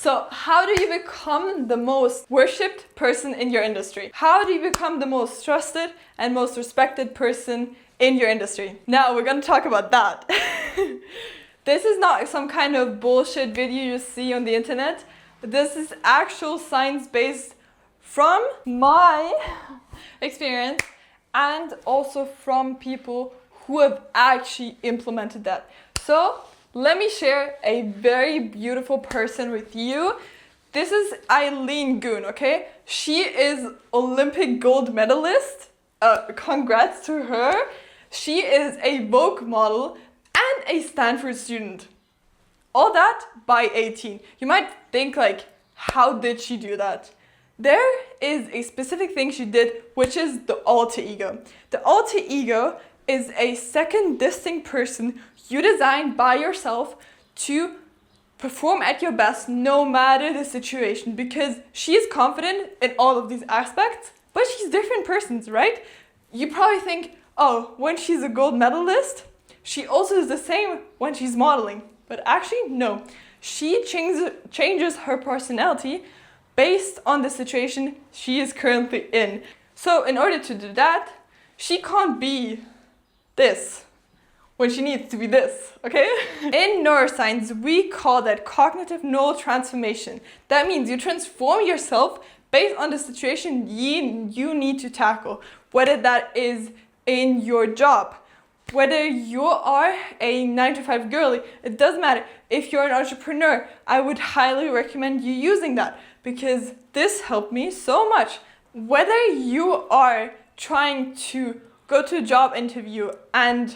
So how do you become the most worshipped person in your industry? How do you become the most trusted and most respected person in your industry? Now we're gonna talk about that. This is not some kind of bullshit video you see on the internet. This is actual science based from my experience and also from people who have actually implemented that. So let me share a very beautiful person with you. This is Eileen Goon, okay? She is Olympic gold medalist. Congrats to her. She is a Vogue model and a Stanford student. All that by 18. You might think like, how did she do that? There is a specific thing she did, which is the alter ego. The alter ego is a second distinct person you designed by yourself to perform at your best no matter the situation, because she is confident in all of these aspects, but she's different persons, right? You probably think, oh, when she's a gold medalist, she also is the same when she's modeling. But actually, no. She changes her personality based on the situation she is currently in. So in order to do that, she can't be this when she needs to be this, okay? In neuroscience, we call that cognitive neurotransformation. That means you transform yourself based on the situation you need to tackle, whether that is in your job, whether you are a 9-to-5 girly, it doesn't matter. If you're an entrepreneur, I would highly recommend you using that because this helped me so much. Whether you are trying to go to a job interview and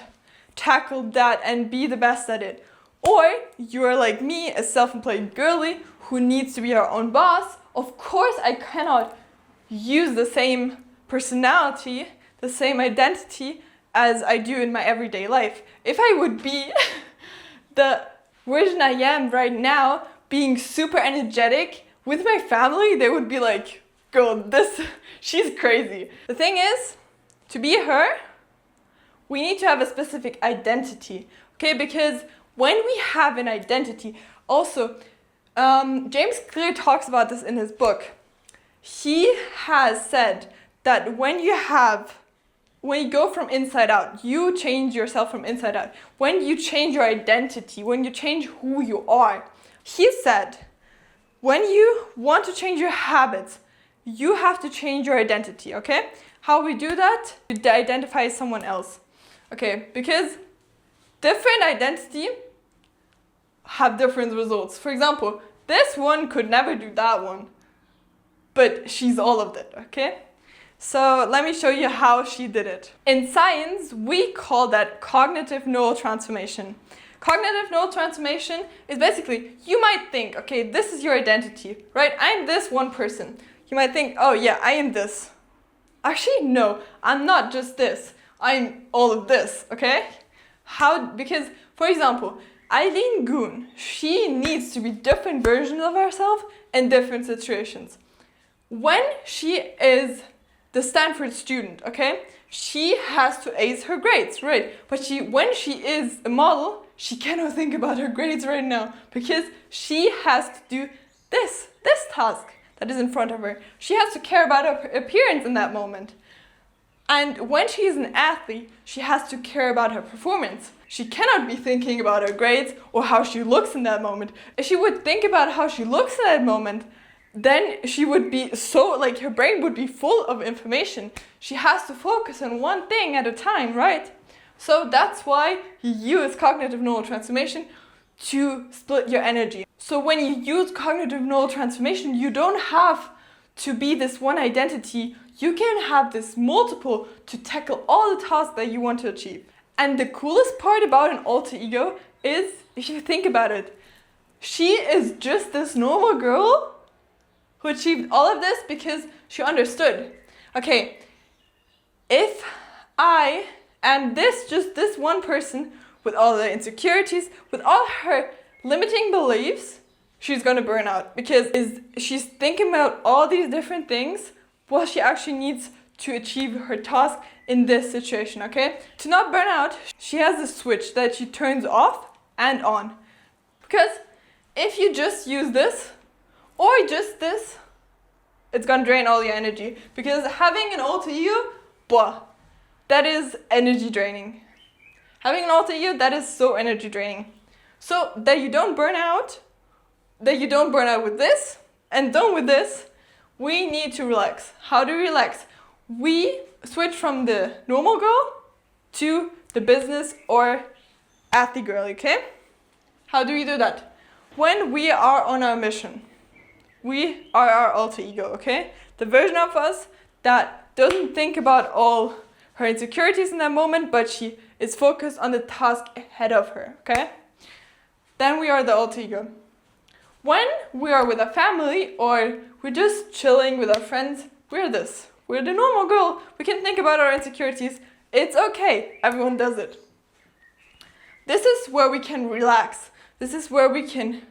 tackle that and be the best at it, or you're like me, a self-employed girly who needs to be her own boss, of course I cannot use the same personality, the same identity as I do in my everyday life. If I would be the version I am right now, being super energetic with my family, they would be like, girl, she's crazy. The thing is, to be her, we need to have a specific identity, okay? Because when we have an identity, also, James Clear talks about this in his book. He has said that when you go from inside out, you change yourself from inside out. When you change your identity, when you change who you are, he said, when you want to change your habits, you have to change your identity, okay? How we do that? To identify someone else. Okay, because different identity have different results. For example, this one could never do that one, but she's all of it, okay? So let me show you how she did it. In science, we call that cognitive neurotransformation. Cognitive neurotransformation is basically, you might think, okay, this is your identity, right? I'm this one person. You might think, oh yeah, I am this. Actually, no, I'm not just this. I'm all of this, okay? How? Because, for example, Eileen Goon, she needs to be different versions of herself in different situations. When she is the Stanford student, okay, she has to ace her grades, right? But when she is a model, she cannot think about her grades right now because she has to do this task that is in front of her. She has to care about her appearance in that moment. And when she is an athlete, she has to care about her performance. She cannot be thinking about her grades or how she looks in that moment. If she would think about how she looks in that moment, then she would be her brain would be full of information. She has to focus on one thing at a time, right? So that's why you use cognitive neurotransformation to split your energy. So when you use cognitive neurotransformation, you don't have to be this one identity. You can have this multiple to tackle all the tasks that you want to achieve. And the coolest part about an alter ego is, if you think about it, she is just this normal girl who achieved all of this because she understood. Okay, if I am just this one person with all the insecurities, with all her limiting beliefs, she's gonna burn out because she's thinking about all these different things what she actually needs to achieve her task in this situation, okay? To not burn out, she has a switch that she turns off and on. Because if you just use this, or just this, it's gonna drain all your energy. Because having an alter ego, that is energy draining. Having an alter ego, that is so energy draining. So that you don't burn out with this, and done with this, we need to relax. How do we relax? We switch from the normal girl to the business or athlete girl, okay? How do we do that? When we are on our mission, we are our alter ego, okay? The version of us that doesn't think about all her insecurities in that moment, but she is focused on the task ahead of her, okay? Then we are the alter ego. When we are with our family or we're just chilling with our friends, we're this. We're the normal girl. We can think about our insecurities. It's okay. Everyone does it. This is where we can relax. This is where we can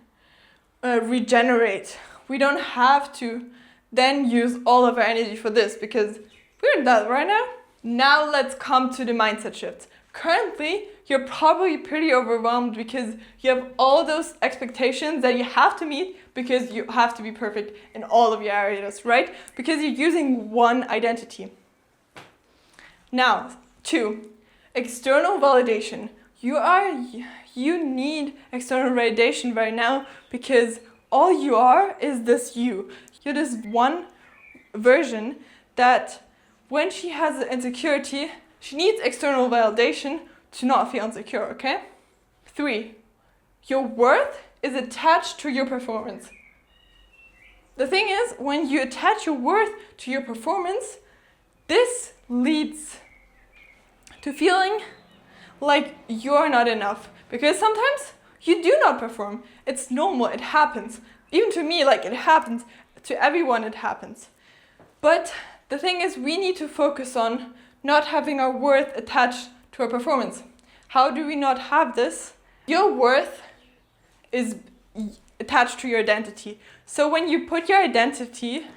regenerate. We don't have to then use all of our energy for this because we're in that right now. Now let's come to the mindset shift. Currently, you're probably pretty overwhelmed because you have all those expectations that you have to meet because you have to be perfect in all of your areas, right? Because you're using one identity. Now, 2, external validation. You need external validation right now because all you are is this you. You're this one version that when she has an insecurity, she needs external validation to not feel insecure, okay? 3, your worth is attached to your performance. The thing is, when you attach your worth to your performance, this leads to feeling like you're not enough. Because sometimes you do not perform. It's normal, it happens. Even to me, like it happens. To everyone it happens. But the thing is, we need to focus on not having our worth attached to our performance. How do we not have this? Your worth is attached to your identity. So when you put your identity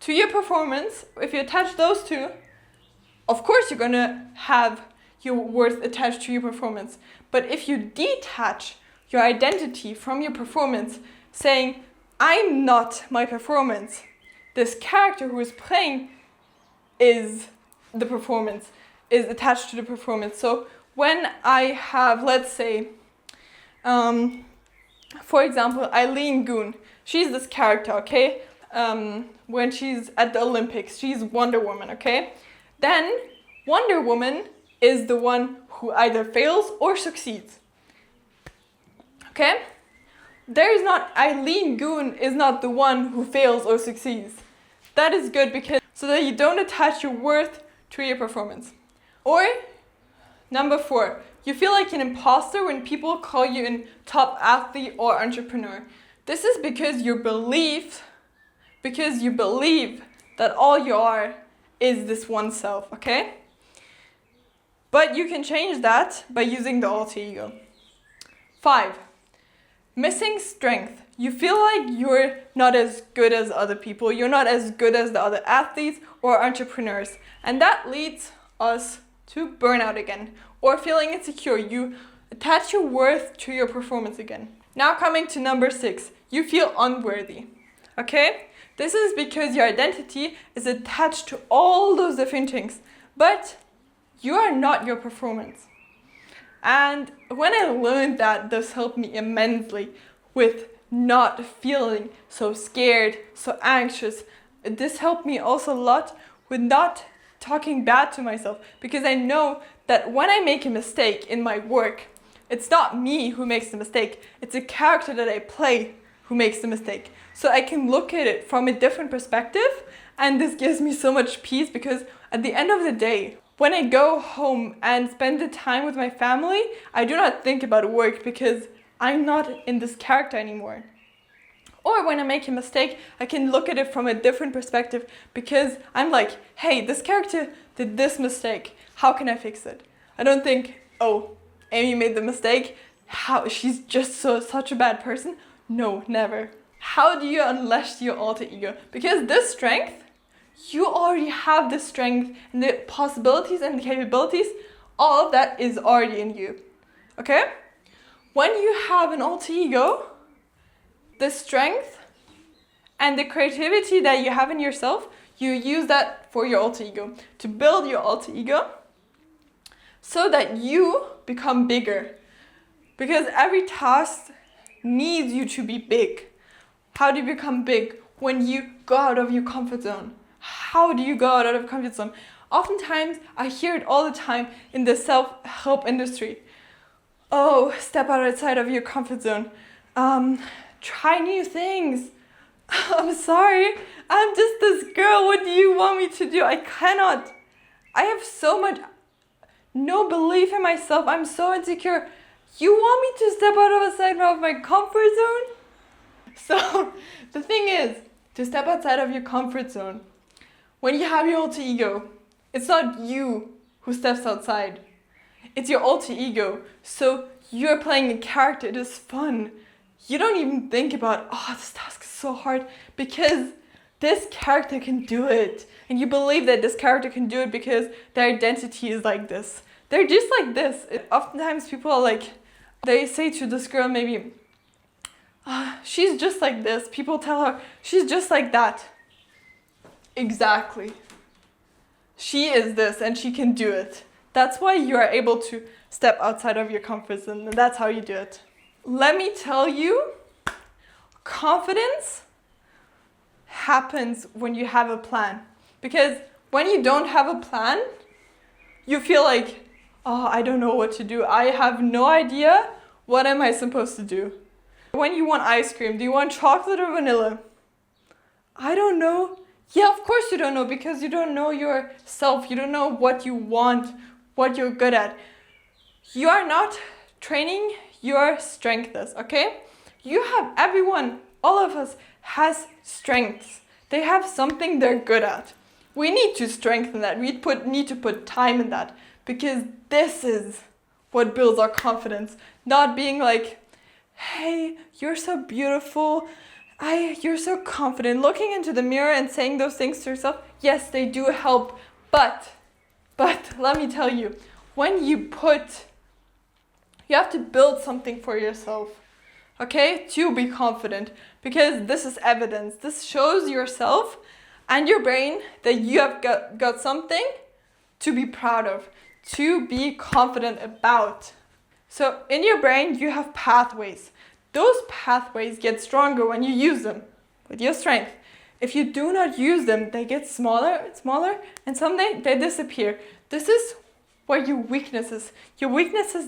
to your performance, if you attach those two, of course you're gonna have your worth attached to your performance. But if you detach your identity from your performance, saying, I'm not my performance, this character who is playing is the performance, is attached to the performance. So when I have, let's say, for example, Eileen Goon, she's this character, okay? When she's at the Olympics, she's Wonder Woman, okay? Then Wonder Woman is the one who either fails or succeeds, okay? Eileen Goon is not the one who fails or succeeds. That is good because so that you don't attach your worth to your performance. Or, number 4, you feel like an imposter when people call you a top athlete or entrepreneur. This is because you believe that all you are is this one self, okay? But you can change that by using the alter ego. 5, missing strength. You feel like you're not as good as other people. You're not as good as the other athletes or entrepreneurs. And that leads us to burnout again or feeling insecure. You attach your worth to your performance again. Now coming to number 6, you feel unworthy. Okay? This is because your identity is attached to all those different things. But you are not your performance. And when I learned that, this helped me immensely with not feeling so scared, so anxious. This helped me also a lot with not talking bad to myself, because I know that when I make a mistake in my work, it's not me who makes the mistake, it's a character that I play who makes the mistake. So I can look at it from a different perspective, and this gives me so much peace because at the end of the day, when I go home and spend the time with my family, I do not think about work because I'm not in this character anymore. Or when I make a mistake, I can look at it from a different perspective because I'm like, hey, this character did this mistake. How can I fix it? I don't think, oh, Amy made the mistake. How she's just such a bad person. No, never. How do you unleash your alter ego? Because this strength, you already have the strength and the possibilities and the capabilities. All of that is already in you. Okay? When you have an alter ego, the strength And the creativity that you have in yourself, you use that for your alter ego, to build your alter ego so that you become bigger. Because every task needs you to be big. How do you become big? When you go out of your comfort zone. How do you go out of your comfort zone? Oftentimes, I hear it all the time in the self-help industry. Oh, step outside of your comfort zone. Try new things. I'm sorry, I'm just this girl. What do you want me to do? I cannot. I have so much no belief in myself. I'm so insecure. You want me to step outside of my comfort zone? So the thing is, to step outside of your comfort zone, when you have your alter ego, it's not you who steps outside. It's your alter ego. So you're playing a character. It is fun. You don't even think about, oh, this task is so hard, because this character can do it. And you believe that this character can do it because their identity is like this. They're just like this. Oftentimes people are like, they say to this girl maybe, she's just like this. People tell her, she's just like that. Exactly. She is this and she can do it. That's why you are able to step outside of your comfort zone, and that's how you do it. Let me tell you, confidence happens when you have a plan. Because when you don't have a plan, you feel like, oh, I don't know what to do. I have no idea. What am I supposed to do? When you want ice cream, do you want chocolate or vanilla? I don't know. Yeah, of course you don't know, because you don't know yourself. You don't know what you want, what you're good at. You are not training your strengths, okay? You have, everyone, all of us has strengths. They have something they're good at. We need to strengthen that. We need to put time in that, because this is what builds our confidence. Not being like, hey, you're so beautiful. You're so confident. Looking into the mirror and saying those things to yourself, yes, they do help. But let me tell you, when you have to build something for yourself, okay, to be confident, because this is evidence. This shows yourself and your brain that you have got something to be proud of, to be confident about. So in your brain, you have pathways. Those pathways get stronger when you use them with your strength. If you do not use them, they get smaller and smaller, and someday they disappear. This is where your weaknesses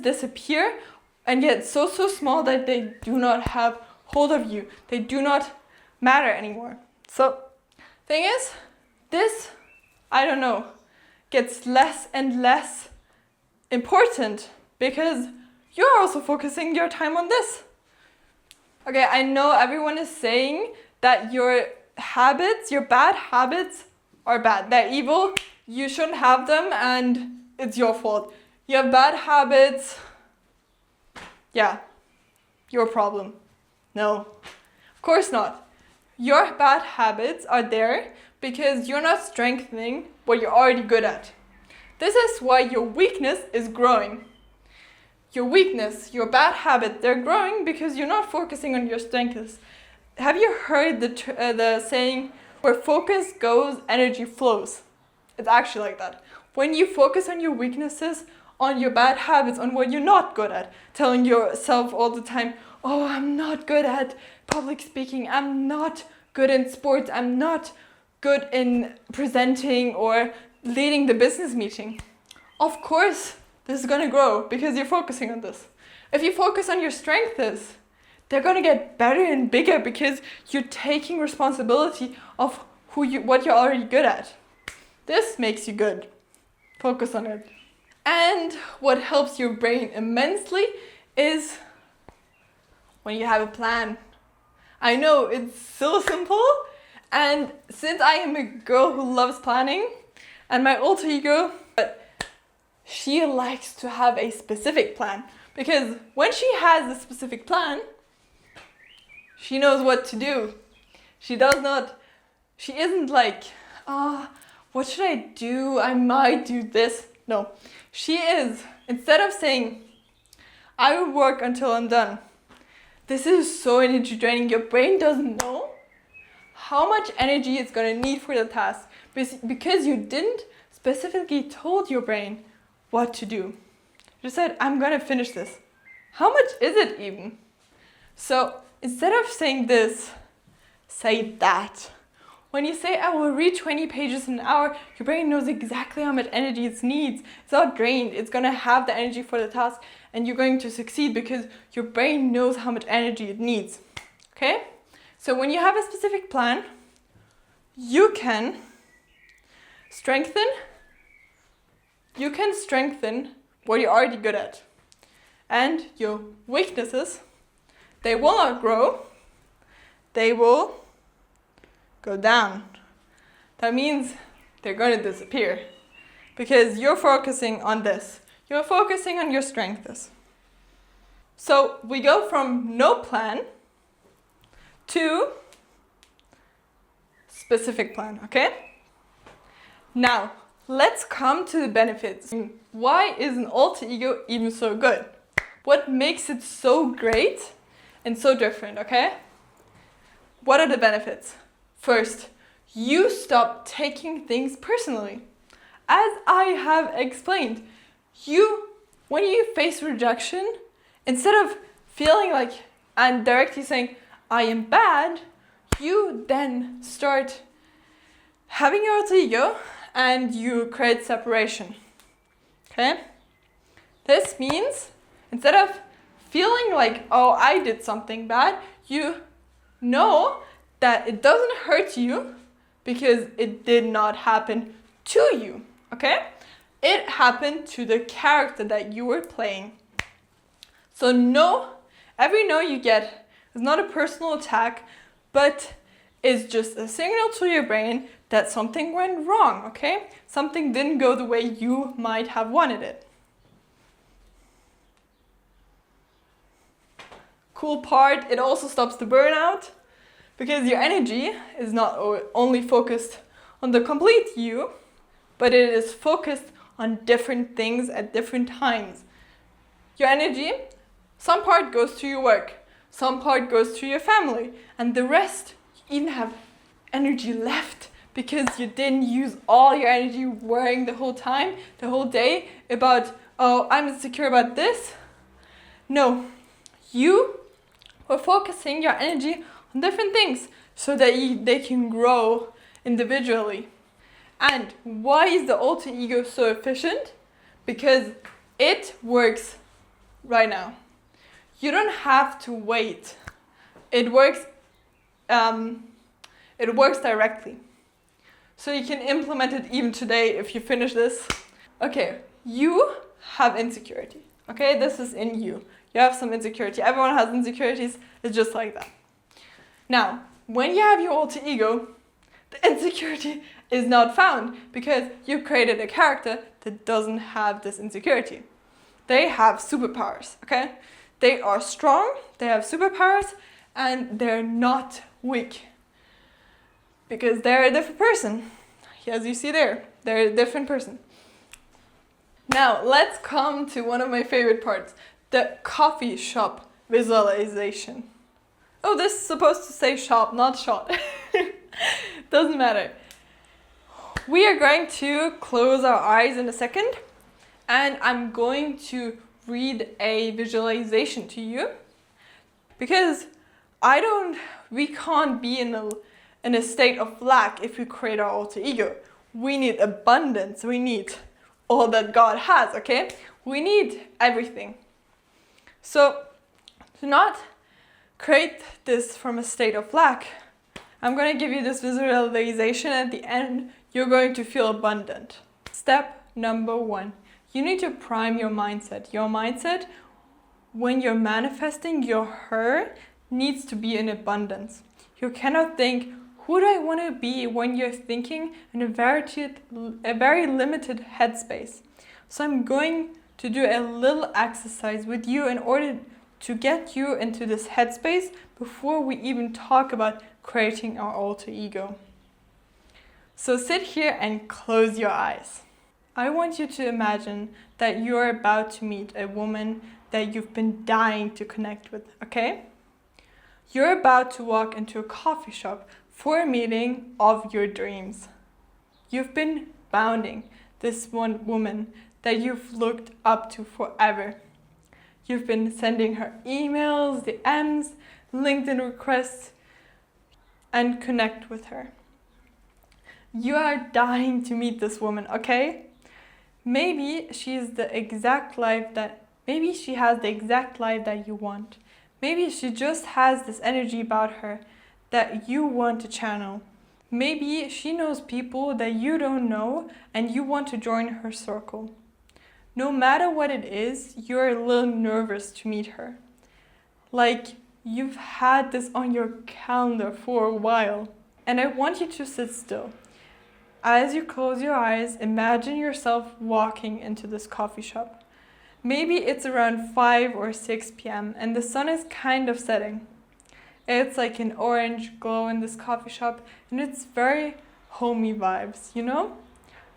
disappear and get so small that they do not have hold of you. They do not matter anymore. So, thing is, this, I don't know, gets less and less important because you're also focusing your time on this. Okay, I know everyone is saying that your habits, your bad habits are bad. They're evil, you shouldn't have them, and it's your fault. You have bad habits, yeah, your problem. No, of course not. Your bad habits are there because you're not strengthening what you're already good at. This is why your weakness is growing. Your weakness, your bad habit, they're growing because you're not focusing on your strengths. Have you heard the saying, where focus goes, energy flows? It's actually like that. When you focus on your weaknesses, on your bad habits, on what you're not good at, telling yourself all the time, oh, I'm not good at public speaking, I'm not good in sports, I'm not good in presenting or leading the business meeting. Of course, this is going to grow because you're focusing on this. If you focus on your strengths, they're going to get better and bigger because you're taking responsibility of what you're already good at. This makes you good. Focus on it. And what helps your brain immensely is when you have a plan. I know it's so simple, and since I am a girl who loves planning, and my alter ego, she likes to have a specific plan, because when she has a specific plan, she knows what to do. She isn't like, what should I do? I might do this. No, she is, instead of saying, I will work until I'm done. This is so energy draining. Your brain doesn't know how much energy it's going to need for the task because you didn't specifically told your brain what to do. You said, I'm going to finish this. How much is it even? So instead of saying this, say that. When you say, I will read 20 pages in an hour, your brain knows exactly how much energy it needs. It's not drained. It's going to have the energy for the task and you're going to succeed because your brain knows how much energy it needs. Okay? So when you have a specific plan, you can strengthen what you're already good at. And your weaknesses, they will not grow. They will go down. That means they're going to disappear because you're focusing on this. You're focusing on your strengths. So we go from no plan to specific plan, okay? Now, let's come to the benefits. Why is an alter ego even so good? What makes it so great and so different, okay? What are the benefits? First, you stop taking things personally. As I have explained, when you face rejection, instead of feeling like and directly saying, I am bad, you then start having your alter ego and you create separation. Okay? This means instead of feeling like, oh, I did something bad, you know that it doesn't hurt you because it did not happen to you, okay? It happened to the character that you were playing. So every no you get is not a personal attack, but is just a signal to your brain that something went wrong, okay? Something didn't go the way you might have wanted it. Cool part, it also stops the burnout because your energy is not only focused on the complete you, but it is focused on different things at different times. Your energy, some part goes to your work, some part goes to your family, and the rest, you even have energy left because you didn't use all your energy worrying the whole time, the whole day about, oh, I'm insecure about this. No, you were focusing your energy on different things so that they can grow individually. And why is the alter ego so efficient? Because it works right now. You don't have to wait. It works directly. So you can implement it even today if you finish this. Okay, you have insecurity. Okay, this is in you. You have some insecurity. Everyone has insecurities. It's just like that. Now, when you have your alter ego, the insecurity is not found because you created a character that doesn't have this insecurity. They have superpowers, okay? They are strong, they have superpowers, and they're not weak because they're a different person. As you see there, they're a different person. Now, let's come to one of my favorite parts, the coffee shop visualization. Oh, this is supposed to say shop, not shot. Doesn't matter. We are going to close our eyes in a second, and I'm going to read a visualization to you because we can't be in a state of lack if we create our alter ego. We need abundance. We need all that God has, okay? We need everything. So to not create this from a state of lack, I'm going to give you this visualization. At the end, you're going to feel abundant. Step number 1. You need to prime your mindset. Your mindset, when you're manifesting your her, needs to be in abundance. You cannot think, who do I want to be when you're thinking in a very limited headspace. So I'm going to do a little exercise with you in order to get you into this headspace before we even talk about creating our alter ego. So sit here and close your eyes. I want you to imagine that you're about to meet a woman that you've been dying to connect with, okay? You're about to walk into a coffee shop for a meeting of your dreams. You've been bounding this one woman that you've looked up to forever. You've been sending her emails, DMs, LinkedIn requests, and connect with her. You are dying to meet this woman, okay? Maybe she has the exact life that you want. Maybe she just has this energy about her that you want to channel. Maybe she knows people that you don't know and you want to join her circle. No matter what it is, you're a little nervous to meet her. Like you've had this on your calendar for a while. And I want you to sit still. As you close your eyes, imagine yourself walking into this coffee shop. Maybe it's around 5 or 6 p.m. and the sun is kind of setting. It's like an orange glow in this coffee shop and it's very homey vibes, you know?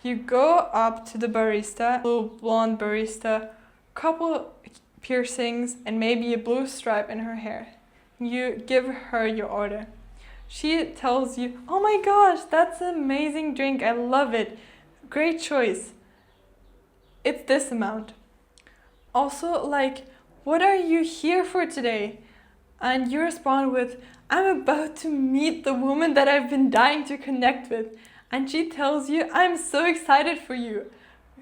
You go up to the barista, little blonde barista, couple piercings and maybe a blue stripe in her hair. You give her your order. She tells you, "Oh my gosh, that's an amazing drink, I love it. Great choice. It's this amount." Also, like, "What are you here for today?" And you respond with, "I'm about to meet the woman that I've been dying to connect with." And she tells you, "I'm so excited for you.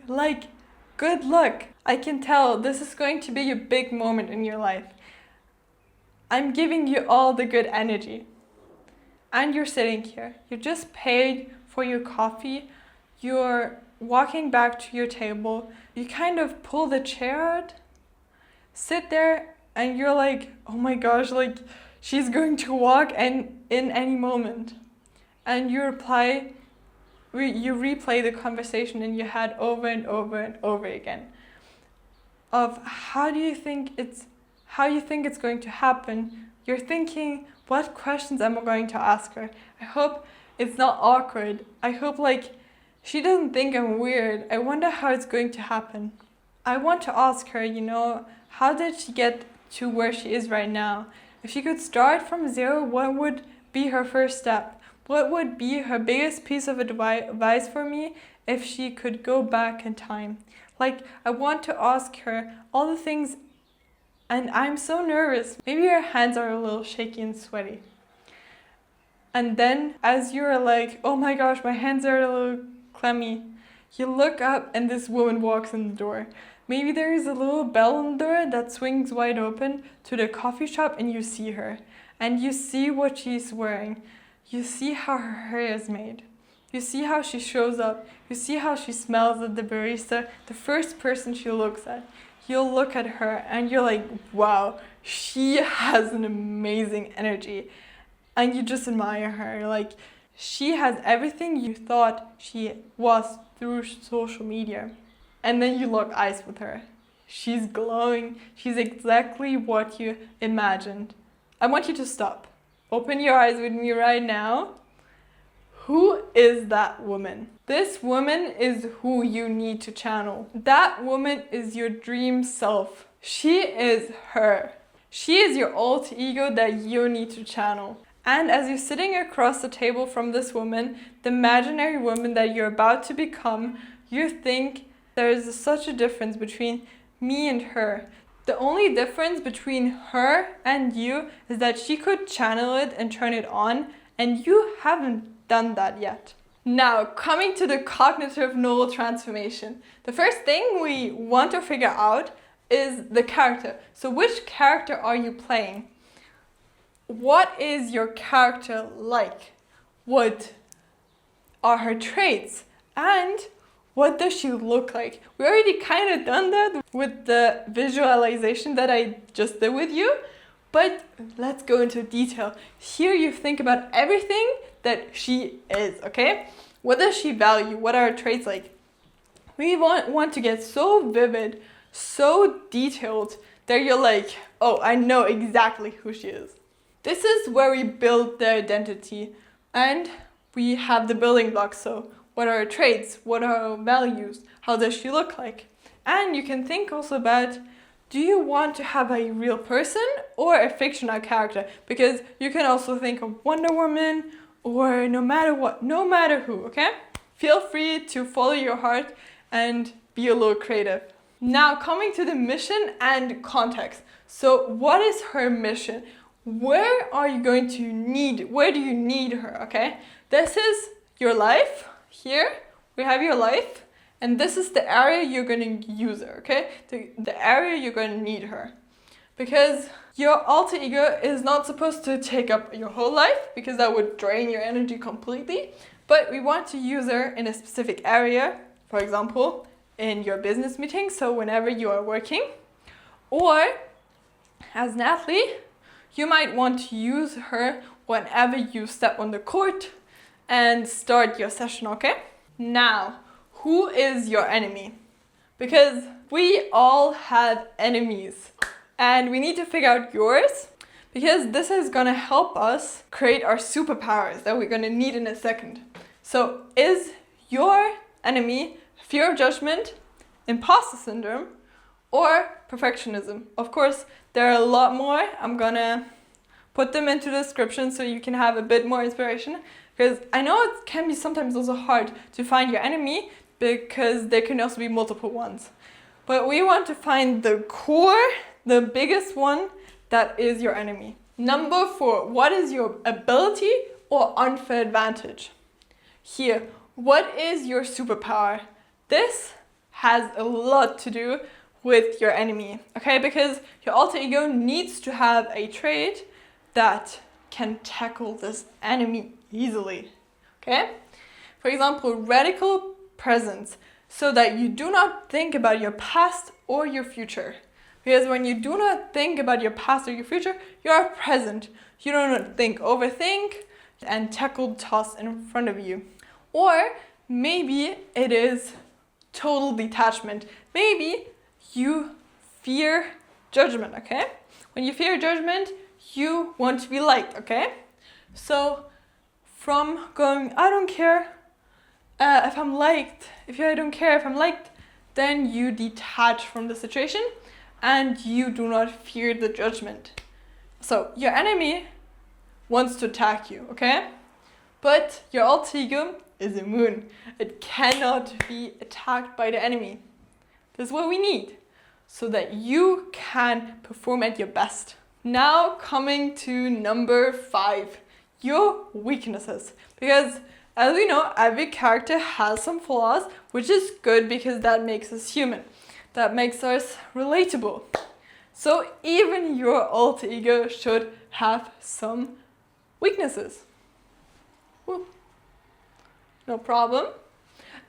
Like, good luck. I can tell this is going to be a big moment in your life. I'm giving you all the good energy." And you're sitting here. You just paid for your coffee. You're walking back to your table. You kind of pull the chair out, sit there, and you're like, "Oh my gosh, like she's going to walk and in any moment." And you replay the conversation in your head over and over and over again of how you think it's going to happen. You're thinking, what questions am I going to ask her? I hope it's not awkward. I hope like she doesn't think I'm weird. I wonder how it's going to happen. I want to ask her, how did she get to where she is right now? If she could start from zero, what would be her first step? What would be her biggest piece of advice for me if she could go back in time? Like, I want to ask her all the things, and I'm so nervous. Maybe her hands are a little shaky and sweaty. And then, as you're like, "Oh my gosh, my hands are a little clammy," you look up and this woman walks in the door. Maybe there is a little bell on the door that swings wide open to the coffee shop and you see her. And you see what she's wearing. You see how her hair is made. You see how she shows up. You see how she smells at the barista, the first person she looks at. You'll look at her and you're like, "Wow, she has an amazing energy." And you just admire her. Like, she has everything you thought she was through social media. And then you lock eyes with her. She's glowing. She's exactly what you imagined. I want you to stop. Open your eyes with me right now. Who is that woman? This woman is who you need to channel. That woman is your dream self. She is her. She is your alter ego that you need to channel. And as you're sitting across the table from this woman, the imaginary woman that you're about to become, you think there is such a difference between me and her. The only difference between her and you is that she could channel it and turn it on, and you haven't done that yet. Now, coming to the cognitive neural transformation. The first thing we want to figure out is the character. So which character are you playing? What is your character like? What are her traits? And what does she look like? We already kind of done that with the visualization that I just did with you, but let's go into detail. Here you think about everything that she is, okay? What does she value? What are her traits like? We want to get so vivid, so detailed that you're like, "Oh, I know exactly who she is." This is where we build the identity, and we have the building blocks. So what are her traits? What are her values? How does she look like? And you can think also about, do you want to have a real person or a fictional character? Because you can also think of Wonder Woman or no matter what, no matter who, okay? Feel free to follow your heart and be a little creative. Now coming to the mission and context. So what is her mission? Where do you need her, okay? This is your life. Here we have your life, and this is the area you're going to use her, okay? The area you're going to need her. Because your alter ego is not supposed to take up your whole life, because that would drain your energy completely. But we want to use her in a specific area, for example, in your business meeting, so whenever you are working. Or, as Natalie, you might want to use her whenever you step on the court and start your session, okay? Now, who is your enemy? Because we all have enemies. And we need to figure out yours, because this is going to help us create our superpowers that we're going to need in a second. So is your enemy fear of judgment, imposter syndrome, or perfectionism? Of course, there are a lot more. I'm going to put them into the description so you can have a bit more inspiration, because I know it can be sometimes also hard to find your enemy, because there can also be multiple ones. But we want to find the core, the biggest one that is your enemy. Number 4, what is your ability or unfair advantage? Here, what is your superpower? This has a lot to do with your enemy, okay? Because your alter ego needs to have a trait that can tackle this enemy easily, okay? For example, radical presence, so that you do not think about your past or your future. Because when you do not think about your past or your future, you are present. You don't overthink and tackle tasks in front of you. Or maybe it is total detachment. Maybe you fear judgment, okay? When you fear judgment, you want to be liked, okay? So from going, I don't care if I'm liked, I don't care if I'm liked, then you detach from the situation and you do not fear the judgment. So your enemy wants to attack you, okay? But your alter ego is immune. It cannot be attacked by the enemy. This is what we need so that you can perform at your best. Now coming to number 5, your weaknesses. Because as we know, every character has some flaws, which is good because that makes us human. That makes us relatable. So even your alter ego should have some weaknesses. Woo. No problem.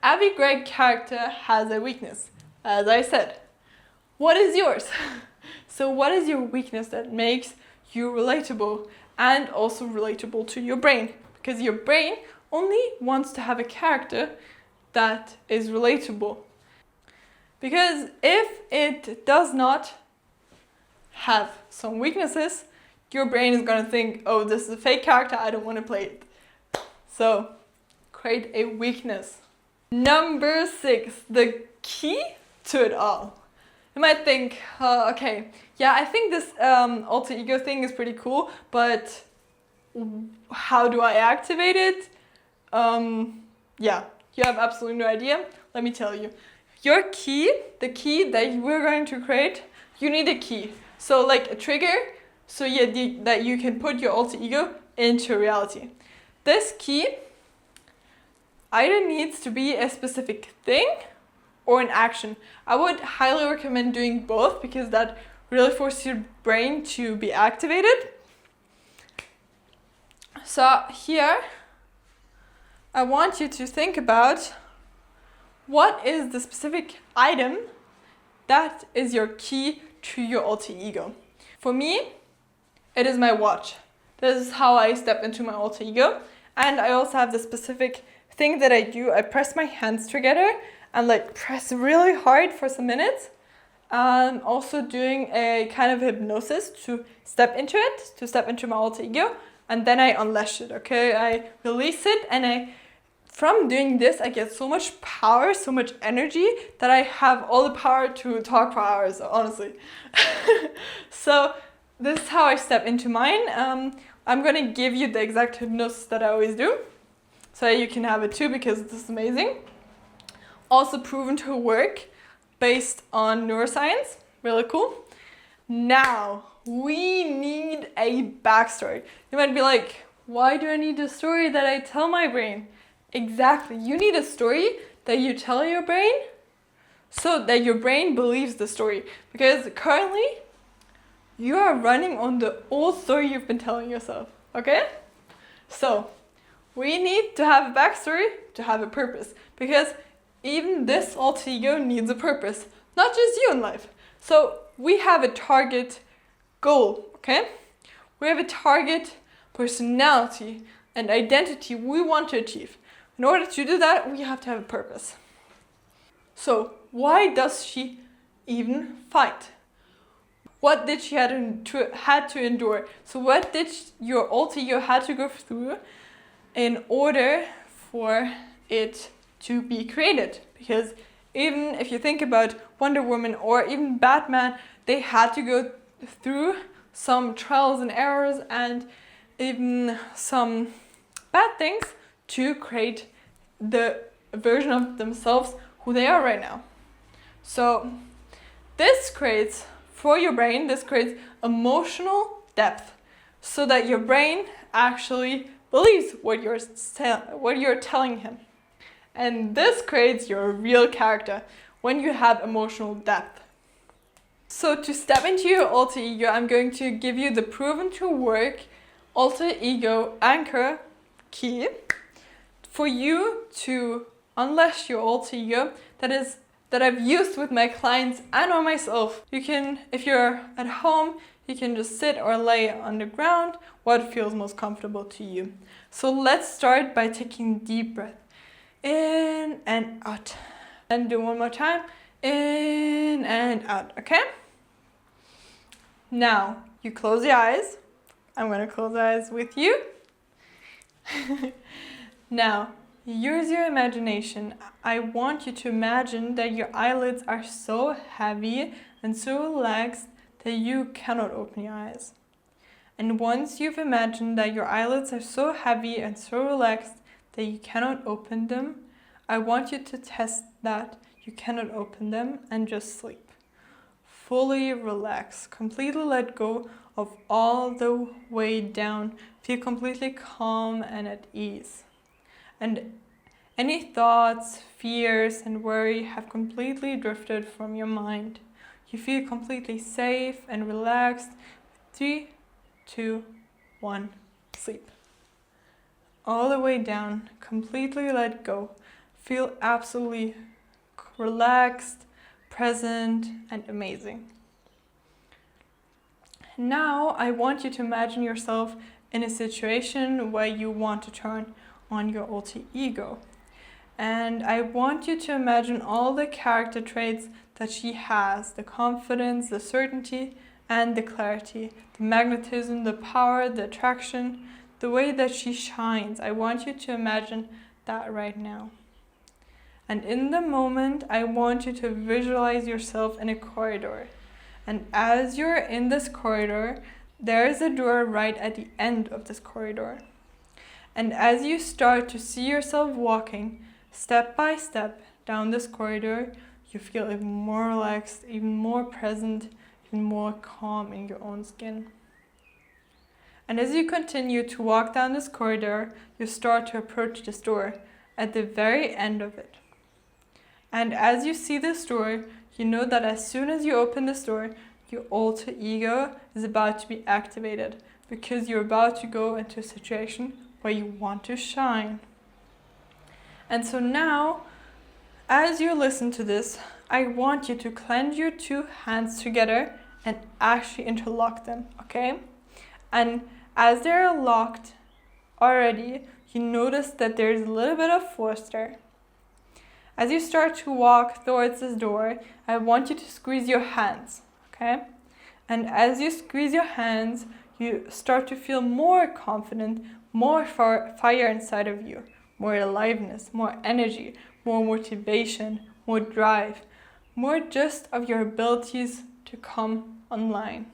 Every great character has a weakness, as I said. What is yours? So what is your weakness that makes you relatable and also relatable to your brain? Because your brain only wants to have a character that is relatable. Because if it does not have some weaknesses, your brain is going to think, oh, this is a fake character, I don't want to play it. So create a weakness. Number 6, the key to it all. You might think, okay, yeah, I think this alter ego thing is pretty cool, but how do I activate it? Yeah, you have absolutely no idea. Let me tell you. Your key, the key that we're going to create, you need a key. So like a trigger, so that you can put your alter ego into reality. This key either needs to be a specific thing or an action. I would highly recommend doing both because that really forces your brain to be activated. So here, I want you to think about what is the specific item that is your key to your alter ego. For me, it is my watch. This is how I step into my alter ego. And I also have the specific thing that I do. I press my hands together and like press really hard for some minutes. I'm also doing a kind of hypnosis to step into it, to step into my alter ego. And then I unleash it, okay? I release it and from doing this, I get so much power, so much energy that I have all the power to talk for hours, honestly. So this is how I step into mine. I'm gonna give you the exact hypnosis that I always do, so you can have it too, because this is amazing. Also proven to work based on neuroscience. Really cool. Now, we need a backstory. You might be like, why do I need a story that I tell my brain? Exactly. You need a story that you tell your brain so that your brain believes the story. Because currently, you are running on the old story you've been telling yourself. Okay? So, we need to have a backstory to have a purpose. Because even this alter ego needs a purpose. Not just you in life. So, we have a target goal, okay? We have a target personality and identity we want to achieve. In order to do that, we have to have a purpose. So, why does she even fight? What did she had to endure? So what did your alter ego had to go through in order for it to be created? Because even if you think about Wonder Woman or even Batman, they had to go through some trials and errors and even some bad things to create the version of themselves who they are right now. So this creates, for your brain, this creates emotional depth so that your brain actually believes what you're telling him. And this creates your real character when you have emotional depth. So to step into your alter ego, I'm going to give you the proven to work alter ego anchor key for you to unleash your alter ego that I've used with my clients and on myself. You can, if you're at home, you can just sit or lay on the ground, what feels most comfortable to you. So let's start by taking a deep breath. In and out. And do one more time. In and out, okay? Now, you close your eyes. I'm gonna close the eyes with you. Now, use your imagination. I want you to imagine that your eyelids are so heavy and so relaxed that you cannot open your eyes. And once you've imagined that your eyelids are so heavy and so relaxed that you cannot open them, I want you to test that you cannot open them and just sleep. Fully relax, completely let go of all the way down. Feel completely calm and at ease. And any thoughts, fears, and worry have completely drifted from your mind. You feel completely safe and relaxed. 3, 2, 1, sleep. All the way down, completely let go. Feel absolutely relaxed, present, and amazing. Now, I want you to imagine yourself in a situation where you want to turn on your alter ego. And I want you to imagine all the character traits that she has, the confidence, the certainty, and the clarity, the magnetism, the power, the attraction, the way that she shines. I want you to imagine that right now. And in the moment, I want you to visualize yourself in a corridor. And as you're in this corridor, there is a door right at the end of this corridor. And as you start to see yourself walking step by step down this corridor, you feel even more relaxed, even more present, even more calm in your own skin. And as you continue to walk down this corridor, you start to approach this door at the very end of it. And as you see this door, you know that as soon as you open this door, your alter ego is about to be activated because you're about to go into a situation where you want to shine. And so now, as you listen to this, I want you to clench your 2 hands together and actually interlock them, okay? And as they're locked already, you notice that there's a little bit of force there. As you start to walk towards this door, I want you to squeeze your hands, okay? And as you squeeze your hands, you start to feel more confident, more fire inside of you, more aliveness, more energy, more motivation, more drive, more just of your abilities to come online.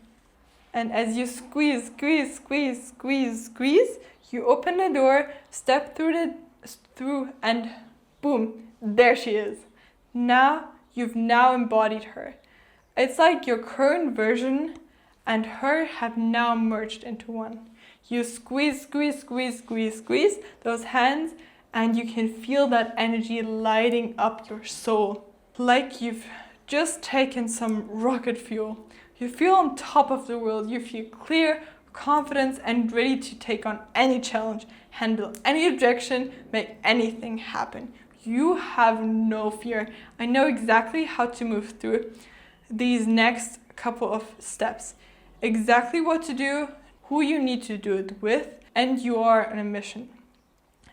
And as you squeeze, squeeze, squeeze, squeeze, squeeze, you open the door, step through, and boom, there she is. Now, you've now embodied her. It's like your current version and her have now merged into one. You squeeze, squeeze, squeeze, squeeze, squeeze those hands, and you can feel that energy lighting up your soul. Like you've just taken some rocket fuel. You feel on top of the world. You feel clear, confident, and ready to take on any challenge, handle any objection, make anything happen. You have no fear. I know exactly how to move through these next couple of steps. Exactly what to do, who you need to do it with, and you are on a mission.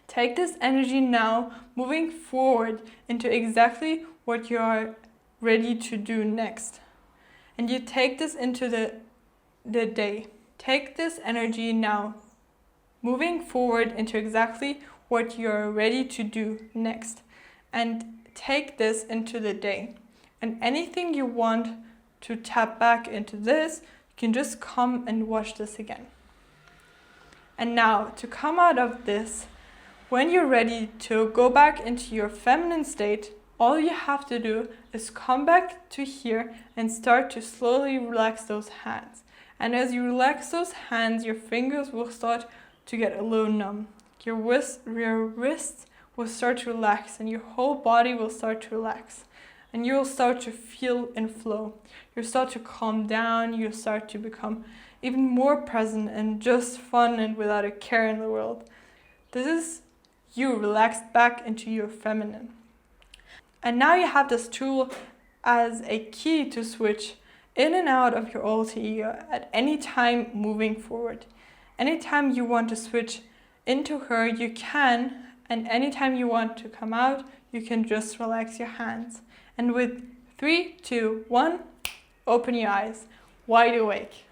Take this energy now, moving forward into exactly what you are ready to do next. And you take this into the day. Take this energy now, moving forward into exactly what you are ready to do next. And take this into the day. And anything you want to tap back into this, you can just come and watch this again. And now, to come out of this, when you're ready to go back into your feminine state, all you have to do is come back to here and start to slowly relax those hands. And as you relax those hands, your fingers will start to get a little numb. Your wrists will start to relax and your whole body will start to relax. And you'll start to feel in flow. You'll start to calm down. You'll start to become even more present and just fun and without a care in the world. This is you relaxed back into your feminine. And now you have this tool as a key to switch in and out of your alter ego at any time moving forward. Anytime you want to switch into her, you can, and anytime you want to come out, you can just relax your hands. And with 3, 2, 1, open your eyes, wide awake.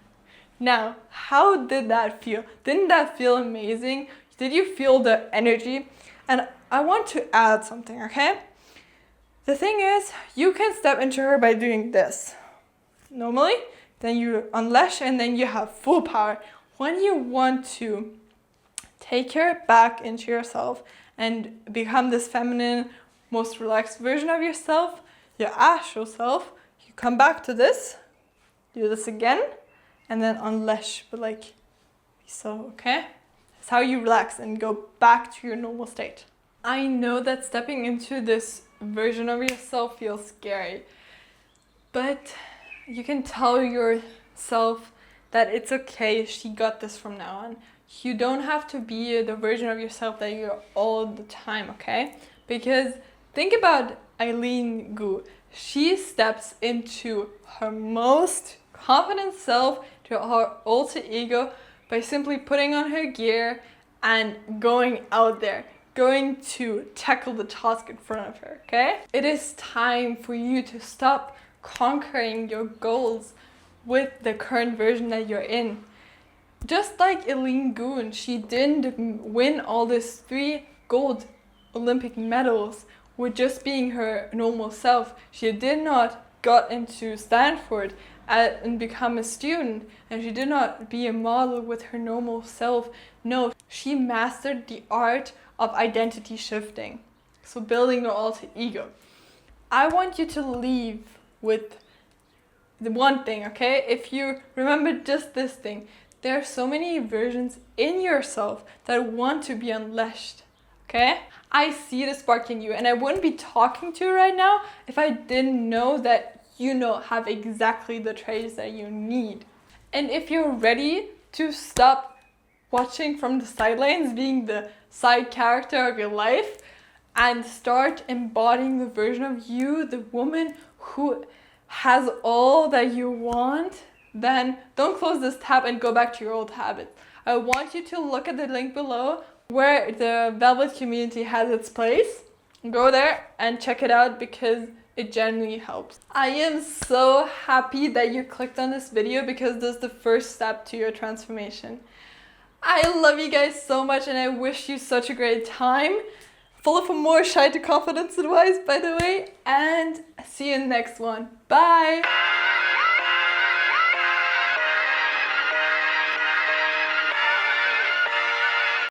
Now, how did that feel? Didn't that feel amazing? Did you feel the energy? And I want to add something, okay? The thing is, you can step into her by doing this. Normally, then you unleash and then you have full power. When you want to take her back into yourself and become this feminine, most relaxed version of yourself, your astral self, you come back to this, do this again, and then unleash, but like, so, okay? That's how you relax and go back to your normal state. I know that stepping into this version of yourself feels scary, but you can tell yourself that it's okay, she got this from now on. You don't have to be the version of yourself that you're all the time, okay? Because think about Eileen Gu. She steps into her most confident self, to her alter ego, by simply putting on her gear and going out there, going to tackle the task in front of her, okay? It is time for you to stop conquering your goals with the current version that you're in. Just like Eileen Gu, she didn't win all these 3 gold Olympic medals with just being her normal self. She did not got into Stanford and become a student, and she did not be a model with her normal self. No, she mastered the art of identity shifting. So building your alter ego. I want you to leave with the one thing, okay? If you remember just this thing, there are so many versions in yourself that want to be unleashed, okay? I see the spark in you, and I wouldn't be talking to you right now if I didn't know that have exactly the traits that you need. And if you're ready to stop watching from the sidelines, being the side character of your life, and start embodying the version of you, the woman who has all that you want, then don't close this tab and go back to your old habits. I want you to look at the link below where the Velvet community has its place. Go there and check it out because it genuinely helps. I am so happy that you clicked on this video because this is the first step to your transformation. I love you guys so much and I wish you such a great time. Follow for more Shy to Confidence advice, by the way, and see you in the next one. Bye!